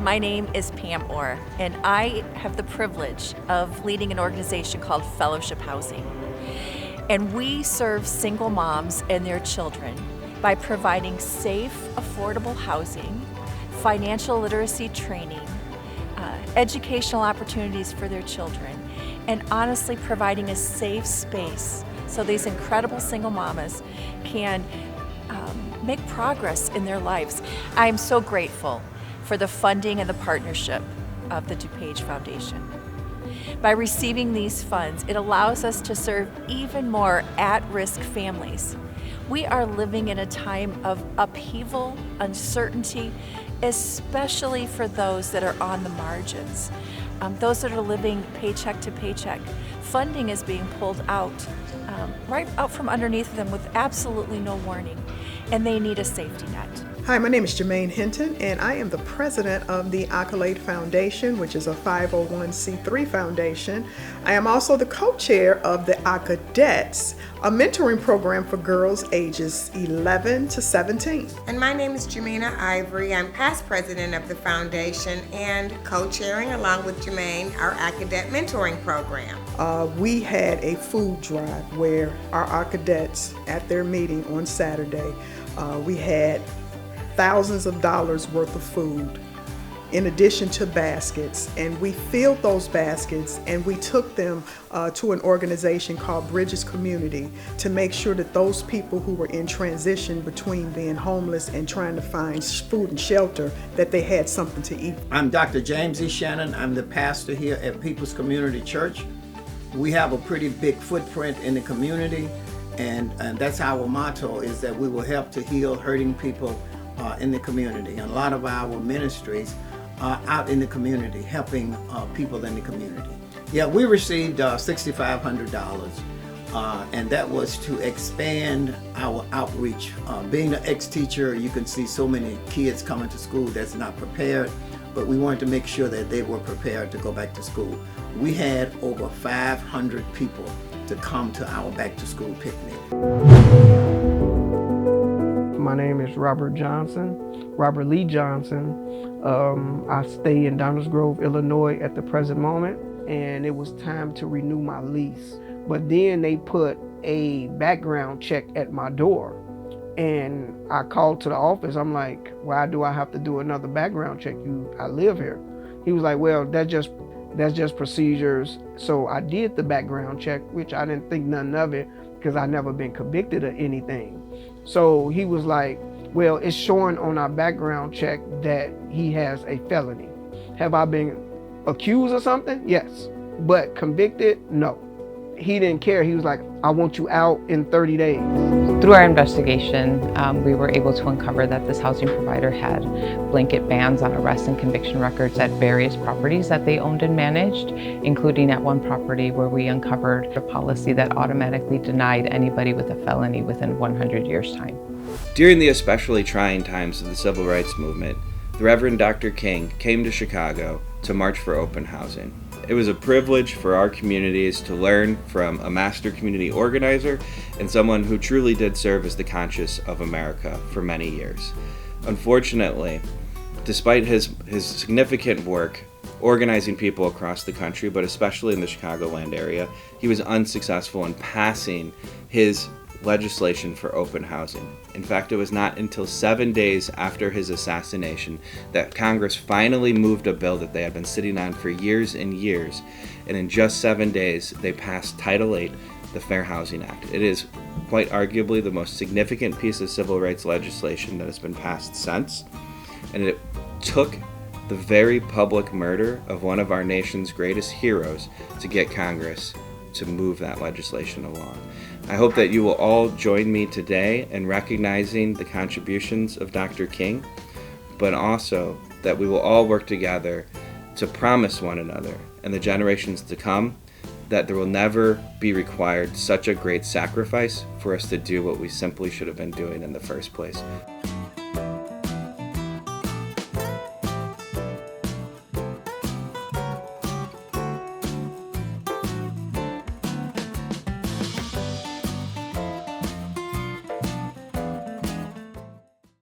My name is Pam Orr, and I have the privilege of leading an organization called Fellowship Housing. And we serve single moms and their children by providing safe, affordable housing, financial literacy training, educational opportunities for their children, and honestly providing a safe space so these incredible single mamas can make progress in their lives. I am so grateful for the funding and the partnership of the Dupage Foundation. By receiving these funds, it allows us to serve even more at-risk families. We are living in a time of upheaval, uncertainty, especially for those that are on the margins, those that are living paycheck to paycheck. Funding is being pulled out, right out from underneath them with absolutely no warning, and they need a safety net. Hi, my name is Jermaine Hinton, and I am the president of the Accolade Foundation, which is a 501c3 foundation. I am also the co-chair of the Cadets, a mentoring program for girls ages 11 to 17. And my name is Jamina Ivory. I'm past president of the foundation and co-chairing along with Jermaine our Cadet mentoring program. We had a food drive where our Cadets at their meeting on Saturday, we had thousands of dollars worth of food in addition to baskets, and we filled those baskets and we took them to an organization called Bridges Community to make sure that those people who were in transition between being homeless and trying to find food and shelter, that they had something to eat. I'm Dr. James E. Shannon. I'm the pastor here at People's Community Church. We have a pretty big footprint in the community, and that's our motto, is that we will help to heal hurting people in the community. And a lot of our ministries are out in the community, helping people in the community. Yeah, we received $6,500, and that was to expand our outreach. Being an ex-teacher, you can see so many kids coming to school that's not prepared, but we wanted to make sure that they were prepared to go back to school. We had over 500 people to come to our back-to-school picnic. My name is Robert Lee Johnson. I stay in Downers Grove, Illinois at the present moment, and it was time to renew my lease. But then they put a background check at my door, and I called to the office. I'm like, why do I have to do another background check? I live here. He was like, well, that's just procedures. So I did the background check, which I didn't think nothing of it because I never been convicted of anything. So he was like, well, it's showing on our background check that he has a felony. Have I been accused of something? Yes. But convicted? No. He didn't care. He was like, I want you out in 30 days. Through our investigation, we were able to uncover that this housing provider had blanket bans on arrest and conviction records at various properties that they owned and managed, including at one property where we uncovered a policy that automatically denied anybody with a felony within 100 years' time. During the especially trying times of the Civil Rights Movement, the Reverend Dr. King came to Chicago to march for open housing. It was a privilege for our communities to learn from a master community organizer and someone who truly did serve as the conscience of America for many years. Unfortunately, despite his significant work organizing people across the country, but especially in the Chicagoland area, he was unsuccessful in passing his legislation for open housing. In fact, it was not until 7 days after his assassination that Congress finally moved a bill that they had been sitting on for years and years, and in just 7 days they passed Title VIII, the Fair Housing Act. It is quite arguably the most significant piece of civil rights legislation that has been passed since, and it took the very public murder of one of our nation's greatest heroes to get Congress to move that legislation along. I hope that you will all join me today in recognizing the contributions of Dr. King, but also that we will all work together to promise one another and the generations to come that there will never be required such a great sacrifice for us to do what we simply should have been doing in the first place.